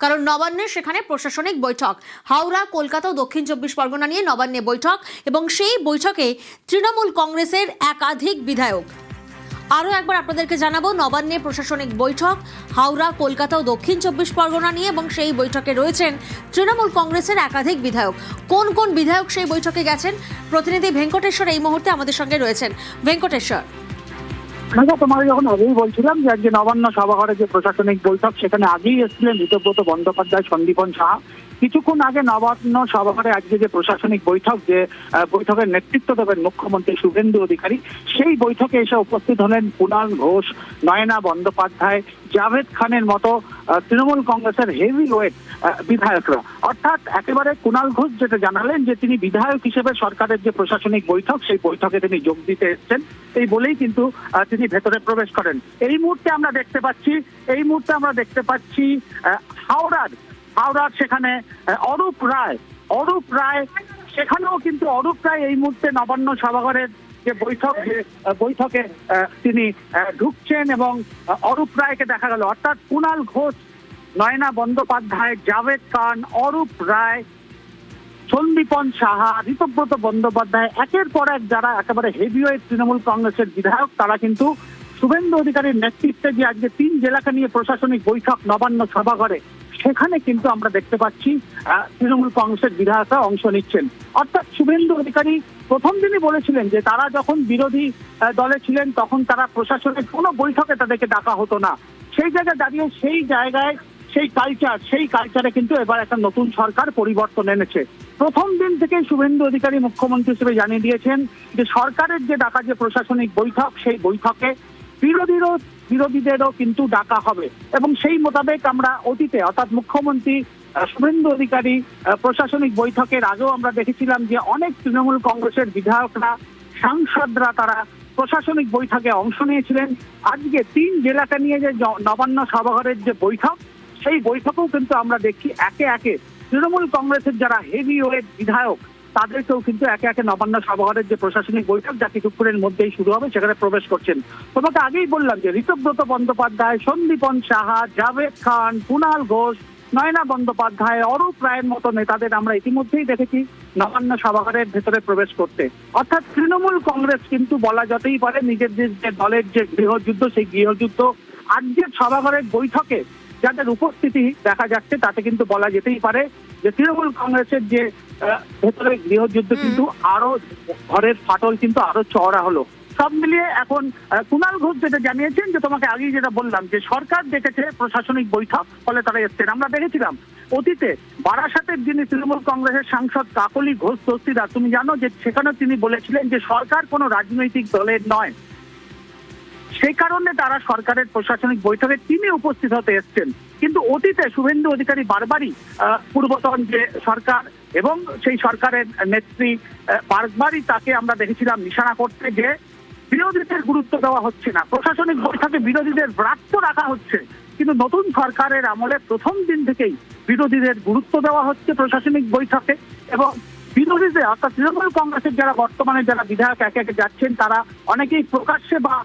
কারণ নবান্নে সেখানে প্রশাসনিক বৈঠক। হাওড়া, কলকাতা ও দক্ষিণ 24 পরগনা নিয়ে নবান্নে বৈঠক এবং সেই বৈঠকে তৃণমূল কংগ্রেসের একাধিক বিধায়ক। আরও একবার আপনাদেরকে জানাবো, নবান্নে প্রশাসনিক বৈঠক হাওড়া, কলকাতা ও দক্ষিণ 24 পরগনা নিয়ে এবং সেই বৈঠকে রয়েছেন তৃণমূল কংগ্রেসের একাধিক বিধায়ক। কোন কোন বিধায়ক সেই বৈঠকে গেছেন, প্রতিনিধি ভেঙ্কটেশ্বর এই মুহূর্তে আমাদের সঙ্গে রয়েছেন। ভেঙ্কটেশ্বর, তোমাকে যখন আগেই বলছিলাম যে আজকে নবান্ন সভাঘরে যে প্রশাসনিক বৈঠক, সেখানে আগেই এসেছিলেন ঋতব্রত বন্দ্যোপাধ্যায়, সন্দীপন সাহা। কিছুক্ষণ আগে নবান্ন সভাঘরে আজকে যে প্রশাসনিক বৈঠক, যে বৈঠকের নেতৃত্ব দেবেন মুখ্যমন্ত্রী শুভেন্দু অধিকারী, সেই বৈঠকে এসে উপস্থিত হলেন কুণাল ঘোষ, নয়না বন্দ্যোপাধ্যায়, জাভেদ খানের মতো তৃণমূল কংগ্রেসের হেভি ওয়েট বিধায়করা। অর্থাৎ একেবারে কুণাল ঘোষ যেটা জানালেন যে তিনি বিধায়ক হিসেবে সরকারের যে প্রশাসনিক বৈঠক, সেই বৈঠকে তিনি যোগ দিতে এসেছেন, এই বলেই কিন্তু তিনি ভেতরে প্রবেশ করেন। এই মুহূর্তে আমরা দেখতে পাচ্ছি হাওড়ার সেখানে অরূপ রায় সেখানেও কিন্তু অরূপ রায় এই মুহূর্তে নবান্ন সভাঘরের যে বৈঠকে তিনি ঢুকছেন এবং অরূপ রায়কে দেখা গেল। অর্থাৎ কুণাল ঘোষ, নয়না বন্দ্যোপাধ্যায়, জাভেদ খান, অরূপ রায়, সন্দীপন সাহা, ঋতব্রত বন্দ্যোপাধ্যায়, একের পর এক যারা একেবারে হেভিওয়েট তৃণমূল কংগ্রেসের বিধায়ক, তারা কিন্তু শুভেন্দু অধিকারীর নেতৃত্বে যে আজকে 3 জেলাকে নিয়ে প্রশাসনিক বৈঠক নবান্ন সভাঘরে, সেখানে কিন্তু আমরা দেখতে পাচ্ছি তৃণমূল কংগ্রেসের বিধায়করা অংশ নিচ্ছেন। অর্থাৎ শুভেন্দু অধিকারী প্রথম দিনই বলেছিলেন যে তারা যখন বিরোধী দলে ছিলেন তখন তারা প্রশাসনের কোনো বৈঠকে তাদেরকে ডাকা হতো না। সেই জায়গায় দাঁড়িয়ে সেই কালচারে কিন্তু এবার একটা নতুন সরকার পরিবর্তন এনেছে। প্রথম দিন থেকেই শুভেন্দু অধিকারী মুখ্যমন্ত্রী হিসেবে জানিয়ে দিয়েছেন যে সরকারের যে ডাকা যে প্রশাসনিক বৈঠক, সেই বৈঠকে বিরোধীদেরও কিন্তু ডাকা হবে এবং সেই মোতাবেক আমরা অতীতে অর্থাৎ মুখ্যমন্ত্রী শুভেন্দু অধিকারী প্রশাসনিক বৈঠকের আগেও আমরা দেখেছিলাম যে অনেক তৃণমূল কংগ্রেসের বিধায়করা, সাংসদরা তারা প্রশাসনিক বৈঠকে অংশ নিয়েছিলেন। আজকে 3 জেলাকে নিয়ে যে নবান্ন সভাঘরের যে বৈঠক, সেই বৈঠকেও কিন্তু আমরা দেখছি একে একে তৃণমূল কংগ্রেসের যারা হেভি ওয়েট বিধায়ক, তাদেরকেও কিন্তু একে একে নবান্ন সভাঘরের যে প্রশাসনিক বৈঠক যা কিছুক্ষণের মধ্যেই শুরু হবে, সেখানে প্রবেশ করছেন। তোমাকে আগেই বললাম যে ঋতব্রত বন্দ্যোপাধ্যায়, সন্দীপন সাহা, জাভেদ খান, কুণাল ঘোষ, নয়না বন্দ্যোপাধ্যায়, অরূপ রায়ের মতো নেতাদের আমরা ইতিমধ্যেই দেখেছি নবান্ন সভাঘরের ভেতরে প্রবেশ করতে। অর্থাৎ তৃণমূল কংগ্রেস কিন্তু বলা যেতেই পারে নিজেদের যে দলের যে গৃহযুদ্ধ, সেই গৃহযুদ্ধ আজকের সভাঘরের বৈঠকে যাদের উপস্থিতি দেখা যাচ্ছে, তাতে কিন্তু বলা যেতেই পারে যে তৃণমূল কংগ্রেসের যে ভেতরে গৃহযুদ্ধ কিন্তু আরো ঘরের ফাটল কিন্তু আরো চওড়া হলো। সব মিলিয়ে এখন কুণাল ঘোষ যেটা জানিয়েছেন যে তোমাকে আগেই যেটা বললাম যে সরকার ডেকেছে প্রশাসনিক বৈঠক, ফলে তারা এসছেন। আমরা দেখেছিলাম অতীতে বারাসাতের যিনি তৃণমূল কংগ্রেসের সাংসদ কাকলি ঘোষ দস্তিদার, তুমি জানো যে সেখানে তিনি বলেছিলেন যে সরকার কোনো রাজনৈতিক দলের নয়, সেই কারণে তারা সরকারের প্রশাসনিক বৈঠকে তিনি উপস্থিত হতে এসছেন। কিন্তু অতীতে শুভেন্দু অধিকারী বারবারই পূর্বতন যে সরকার এবং সেই সরকারের নেত্রী বারবারই তাকে আমরা দেখেছিলাম নিশানা করতে যে বিরোধীদের গুরুত্ব দেওয়া হচ্ছে না, প্রশাসনিক বৈঠকে বিরোধীদের ব্রাত্য রাখা হচ্ছে। কিন্তু নতুন সরকারের আমলে প্রথম দিন থেকেই বিরোধীদের গুরুত্ব দেওয়া হচ্ছে প্রশাসনিক বৈঠকে এবং বিরোধীদের অর্থাৎ তৃণমূল কংগ্রেসের যারা বর্তমানে যারা বিধায়ক একে একে যাচ্ছেন, তারা অনেকেই প্রকাশ্যে বা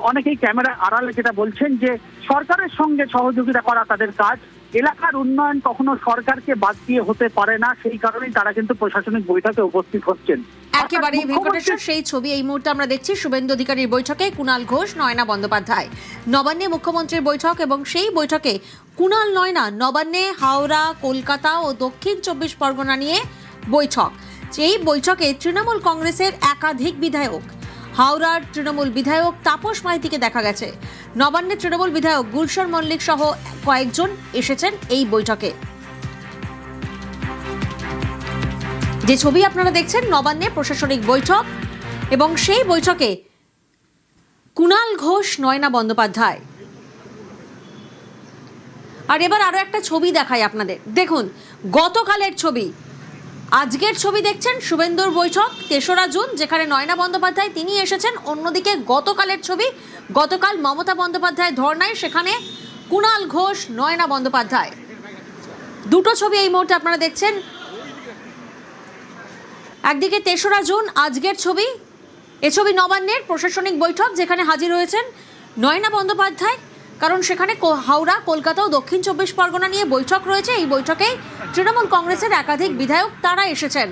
অনেকেই ক্যামেরা আড়ালে যেটা বলছেন যে সরকারের সঙ্গে সহযোগিতা করা তাদের কাজ, এলাকার উন্নয়ন কখনো সরকারকে বাদ দিয়ে হতে পারে না, সেই কারণেই তারা কিন্তু প্রশাসনিক বৈঠকে উপস্থিত হচ্ছেন। একেবারেই ভেঙ্কটেশ্বর, সেই ছবি এই মুহূর্তে আমরা দেখছি শুভেন্দু অধিকারীর বৈঠকে কুণাল ঘোষ, নয়না বন্দ্যোপাধ্যায়। নবান্নে মুখ্যমন্ত্রীর বৈঠক এবং সেই বৈঠকে কুণাল, নয়না নবান্নে হাওড়া, কলকাতা ও দক্ষিণ 24 পরগনা নিয়ে বৈঠক। এই বৈঠকে তৃণমূল কংগ্রেসের একাধিক বিধায়ক, হাওড়ার তৃণমূল বিধায়ক তাপস মাইতিকে দেখা গেছে, নবান্নের তৃণমূল বিধায়ক গুলশান মল্লিক সহ কয়েকজন এসেছেন এই বৈঠকে। যে ছবি আপনারা দেখছেন নবান্নে প্রশাসনিক বৈঠক এবং সেই বৈঠকে কুণাল ঘোষ, নয়না বন্দ্যোপাধ্যায়। আর এবার আরো একটা ছবি দেখাই আপনাদের, দেখুন গতকালের ছবি, আজকের ছবি দেখছেন শুভেন্দুর বৈঠক 3রা জুন, যেখানে নয়না বন্দ্যোপাধ্যায় তিনি এসেছেন। অন্যদিকে গতকালের ছবি, গতকাল মমতা বন্দ্যোপাধ্যায় ধর্নায়, সেখানে কুণাল ঘোষ, নয়না বন্দ্যোপাধ্যায়। দুটো ছবি এই মুহূর্তে আপনারা দেখছেন। একদিকে 3রা জুন আজকের ছবি, এ ছবি নবান্নের প্রশাসনিক বৈঠক যেখানে হাজির হয়েছেন নয়না বন্দ্যোপাধ্যায়, কারণ সেখানে হাওড়া, কলকাতা ও দক্ষিণ 24 পরগনা নিয়ে বৈঠক রয়েছে। এই বৈঠকে তৃণমূল কংগ্রেসের একাধিক বিধায়ক তারা এসেছেন।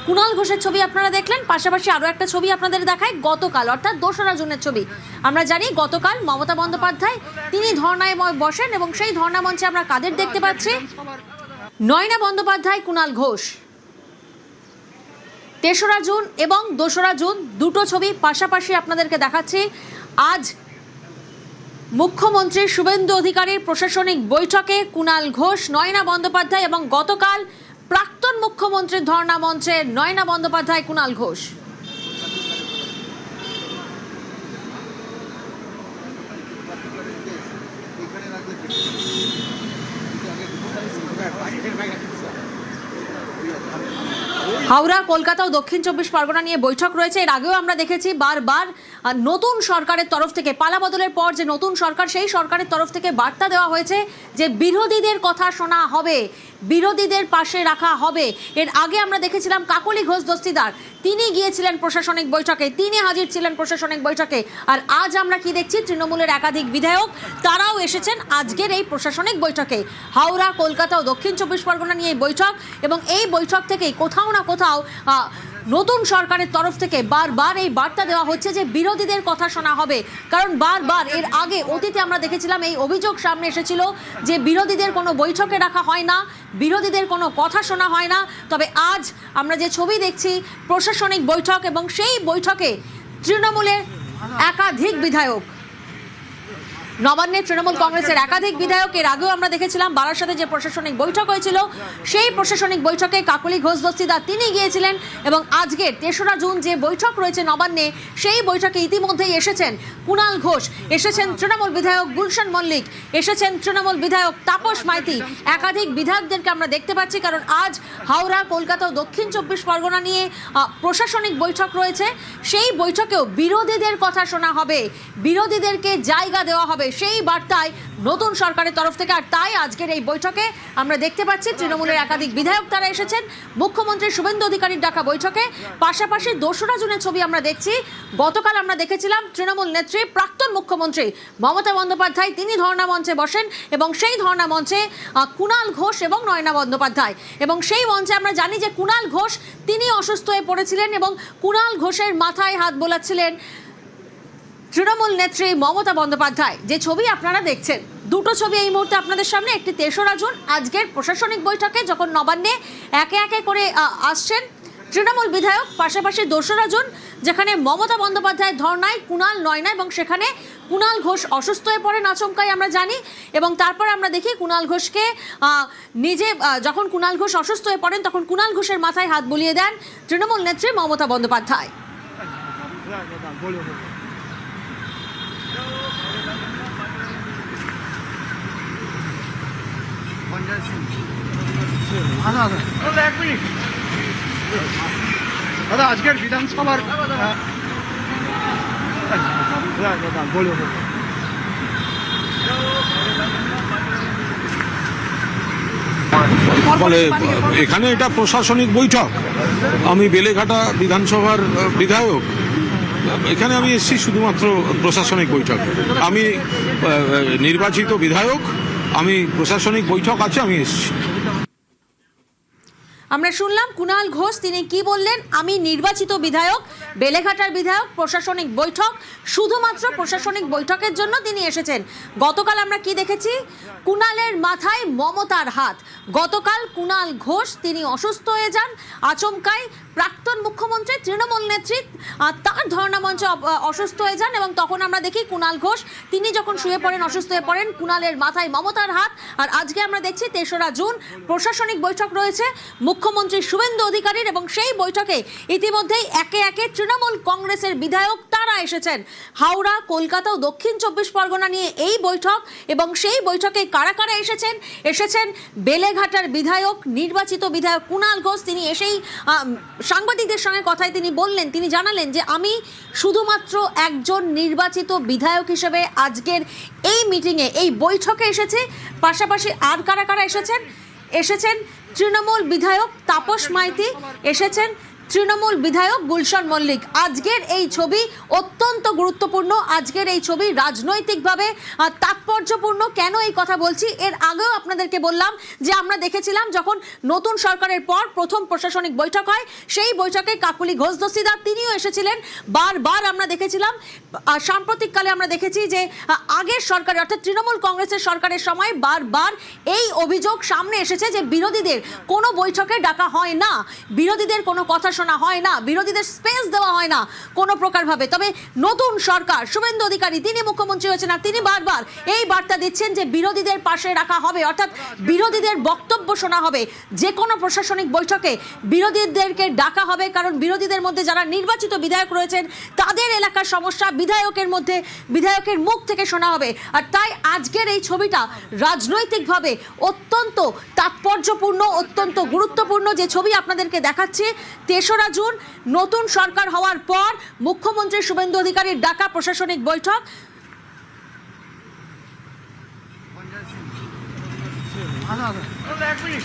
কুণাল ঘোষের ছবি আপনারা দেখলেন, পাশাপাশি আরও একটা ছবি আপনাদের দেখায় গতকাল, অর্থাৎ 2রা জুনের ছবি। আমরা জানি গতকাল মমতা বন্দ্যোপাধ্যায় তিনি ধর্নায় বসেন এবং সেই ধর্না মঞ্চে আমরা কাদের দেখতে পাচ্ছি? নয়না বন্দ্যোপাধ্যায়, কুণাল ঘোষ। 3রা জুন এবং 2রা জুন দুটো ছবি পাশাপাশি আপনাদেরকে দেখাচ্ছি। আজ মুখ্যমন্ত্রী শুভেন্দু অধিকারীর প্রশাসনিক বৈঠকে কুণাল ঘোষ, নয়না বন্দ্যোপাধ্যায় এবং গতকাল প্রাক্তন মুখ্যমন্ত্রীর ধর্ণা মঞ্চে নয়না বন্দ্যোপাধ্যায়, কুণাল ঘোষ। হাওড়া, কলকাতা ও দক্ষিণ 24 পরগনা নিয়ে বৈঠক রয়েছে। এর আগেও আমরা দেখেছি বারবার নতুন সরকারের তরফ থেকে, পালা বদলের পর যে নতুন সরকার, সেই সরকারের তরফ থেকে বার্তা দেওয়া হয়েছে যে বিরোধীদের কথা শোনা হবে, বিরোধীদের পাশে রাখা হবে। এর আগে আমরা দেখেছিলাম কাকলি ঘোষ দস্তিদার, তিনি গিয়েছিলেন প্রশাসনিক বৈঠকে, তিনি হাজির ছিলেন প্রশাসনিক বৈঠকে। আর আজ আমরা কি দেখছি? তৃণমূলের একাধিক বিধায়ক তারাও এসেছেন আজকের এই প্রশাসনিক বৈঠকে। হাওড়া, কলকাতা ও দক্ষিণ 24 পরগনা নিয়ে বৈঠক, এবং এই বৈঠক থেকেই কোথাও না কোথাও নতুন সরকারের তরফ থেকে বারবার এই বার্তা দেওয়া হচ্ছে যে বিরোধীদের কথা শোনা হবে। কারণ বারবার এর আগে অতীতে আমরা দেখেছিলাম, এই অভিযোগ সামনে এসেছিল যে বিরোধীদের কোনো বৈঠকে রাখা হয় না, বিরোধীদের কোনো কথা শোনা হয় না। তবে আজ আমরা যে ছবি দেখছি প্রশাসনিক বৈঠক, এবং সেই বৈঠকে তৃণমূলের একাধিক বিধায়ক, নবান্নের তৃণমূল কংগ্রেসের একাধিক বিধায়ক। এর আগেও আমরা দেখেছিলাম বারাসাতে যে প্রশাসনিক বৈঠক হয়েছিল, সেই প্রশাসনিক বৈঠকে কাকলি ঘোষ দস্তিদার তিনি গিয়েছিলেন। এবং আজকের 3রা জুন যে বৈঠক রয়েছে নবান্নে, সেই বৈঠকে ইতিমধ্যেই এসেছেন কুণাল ঘোষ, এসেছেন তৃণমূল বিধায়ক গুলশান মল্লিক, এসেছেন তৃণমূল বিধায়ক তাপস মাইতি। একাধিক বিধায়কদেরকে আমরা দেখতে পাচ্ছি, কারণ আজ হাওড়া, কলকাতা ও দক্ষিণ 24 পরগনা নিয়ে প্রশাসনিক বৈঠক রয়েছে। সেই বৈঠকেও বিরোধীদের কথা শোনা হবে, বিরোধীদেরকে জায়গা দেওয়া হবে, সেই বার্তায় নতুন সরকারের তরফ থেকে। আর তাই আজকের এই বৈঠকে আমরা দেখতে পাচ্ছি তৃণমূলের একাধিক বিধায়ক তারা এসেছেন মুখ্যমন্ত্রী শুভেন্দু অধিকারীর ডাকা বৈঠকে। পাশাপাশি 2রা জুনের ছবি আমরা দেখছি। গতকাল আমরা দেখেছিলাম তৃণমূল নেত্রী, প্রাক্তন মুখ্যমন্ত্রী মমতা বন্দ্যোপাধ্যায় তিনি ধর্ণা মঞ্চে বসেন, এবং সেই ধর্ণা মঞ্চে কুণাল ঘোষ এবং নয়না বন্দ্যোপাধ্যায়। এবং সেই মঞ্চে আমরা জানি যে কুণাল ঘোষ তিনি অসুস্থ হয়ে পড়েছিলেন, এবং কুণাল ঘোষের মাথায় হাত বোলাচ্ছিলেন তৃণমূল নেত্রী মমতা বন্দ্যোপাধ্যায়। যে ছবি আপনারা দেখছেন, দুটো ছবি এই মুহূর্তে আপনাদের সামনে। একটি 3রা জুন আজকের প্রশাসনিক বৈঠকে যখন নবান্নে একে একে করে আসছেন তৃণমূল বিধায়ক, পাশাপাশি 2রা জুন যেখানে মমতা বন্দ্যোপাধ্যায় ধর্নায়, কুণাল, নয়না, এবং সেখানে কুণাল ঘোষ অসুস্থ হয়ে পড়েন আচমকাই আমরা জানি। এবং তারপরে আমরা দেখি কুণাল ঘোষকে যখন কুণাল ঘোষ অসুস্থ হয়ে পড়েন, তখন কুণাল ঘোষের মাথায় হাত বুলিয়ে দেন তৃণমূল নেত্রী মমতা বন্দ্যোপাধ্যায়। দাদা আজকের বিধানসভার ফলে এখানে এটা প্রশাসনিক বৈঠক। আমি বেলেঘাটা বিধানসভার বিধায়ক, এখানে আমি এসেছি শুধুমাত্র প্রশাসনিক বৈঠক। আমি নির্বাচিত বিধায়ক, আমি প্রশাসনিক বৈঠক আছে, আমি এসেছি। আমরা শুনলাম কুণাল ঘোষ তিনি কি বললেন, আমি নির্বাচিত বিধায়ক, বেলেঘাটার বিধায়ক, প্রশাসনিক বৈঠক, শুধুমাত্র প্রশাসনিক বৈঠকের জন্য তিনি এসেছেন। গতকাল আমরা কি দেখেছি? কুণালের মাথায় মমতার হাত। গতকাল কুণাল ঘোষ তিনি অসুস্থ হয়ে যান আচমকাই, প্রাক্তন মুখ্যমন্ত্রী তৃণমূল নেত্রী তার ধর্ণা মঞ্চে অসুস্থ হয়ে যান, এবং তখন আমরা দেখি কুণাল ঘোষ তিনি যখন শুয়ে পড়েন, অসুস্থ হয়ে পড়েন, কুণালের মাথায় মমতার হাত। আর আজকে আমরা দেখছি 3রা জুন প্রশাসনিক বৈঠক রয়েছে মুখ্যমন্ত্রী শুভেন্দু অধিকারীর, এবং সেই বৈঠকে ইতিমধ্যেই একে একে তৃণমূল কংগ্রেসের বিধায়ক তারা এসেছেন। হাওড়া, কলকাতা ও দক্ষিণ 24 পরগনা নিয়ে এই বৈঠক, এবং সেই বৈঠকে কারা কারা এসেছেন বেলেঘাটার বিধায়ক, নির্বাচিত বিধায়ক কুণাল ঘোষ। তিনি এসেই সাংবাদিকদের সঙ্গে কথায় তিনি বললেন, তিনি জানালেন যে আমি শুধুমাত্র একজন নির্বাচিত বিধায়ক হিসেবে আজকের এই মিটিংয়ে, এই বৈঠকে এসেছে। পাশাপাশি আর কারা কারা এসেছেন তৃণমূল বিধায়ক তাপস মাইতি, এসেছেন তৃণমূল বিধায়ক গুলশান মল্লিক। আজকের এই ছবি অত্যন্ত গুরুত্বপূর্ণ, আজকের এই ছবি রাজনৈতিকভাবে তাৎপর্যপূর্ণ। কেন এই কথা বলছি, এর আগেও আপনাদেরকে বললাম যে আমরা দেখেছিলাম যখন নতুন সরকারের পর প্রথম প্রশাসনিক বৈঠক হয়, সেই বৈঠকে কাকুলি ঘোষ দস্তিদার তিনিও এসেছিলেন। বারবার আমরা দেখেছিলাম, সাম্প্রতিককালে আমরা দেখেছি যে আগের সরকারের অর্থাৎ তৃণমূল কংগ্রেসের সরকারের সময় বারবার এই অভিযোগ সামনে এসেছে যে বিরোধীদের কোনো বৈঠকে ডাকা হয় না, বিরোধীদের কোনো কথা শোনা হয় না, বিরোধীদের স্পেস দেওয়া হয় না কোনো প্রকারভাবে। তবে নতুন সরকার, শুভেন্দু অধিকারী তিনি মুখ্যমন্ত্রী হয়েছেন আর তিনি বারবার এই বার্তা দিচ্ছেন যে বিরোধীদের পাশে রাখা হবে, অর্থাৎ বিরোধীদের বক্তব্য শোনা হবে, যে কোনো প্রশাসনিক বৈঠকে বিরোধীদেরকে ডাকা হবে। কারণ বিরোধীদের মধ্যে যারা নির্বাচিত বিধায়ক রয়েছেন তাদের এলাকার সমস্যা বিধায়কের মুখ থেকে শোনা হবে। আর তাই আজকের এই ছবিটা রাজনৈতিকভাবে অত্যন্ত তাৎপর্যপূর্ণ, অত্যন্ত গুরুত্বপূর্ণ। যে ছবি আপনাদেরকে দেখাচ্ছি, ৩রা জুন নতুন সরকার হওয়ার পর মুখ্যমন্ত্রী শুভেন্দু অধিকারীর ডাকা প্রশাসনিক বৈঠক। এক মিনিট।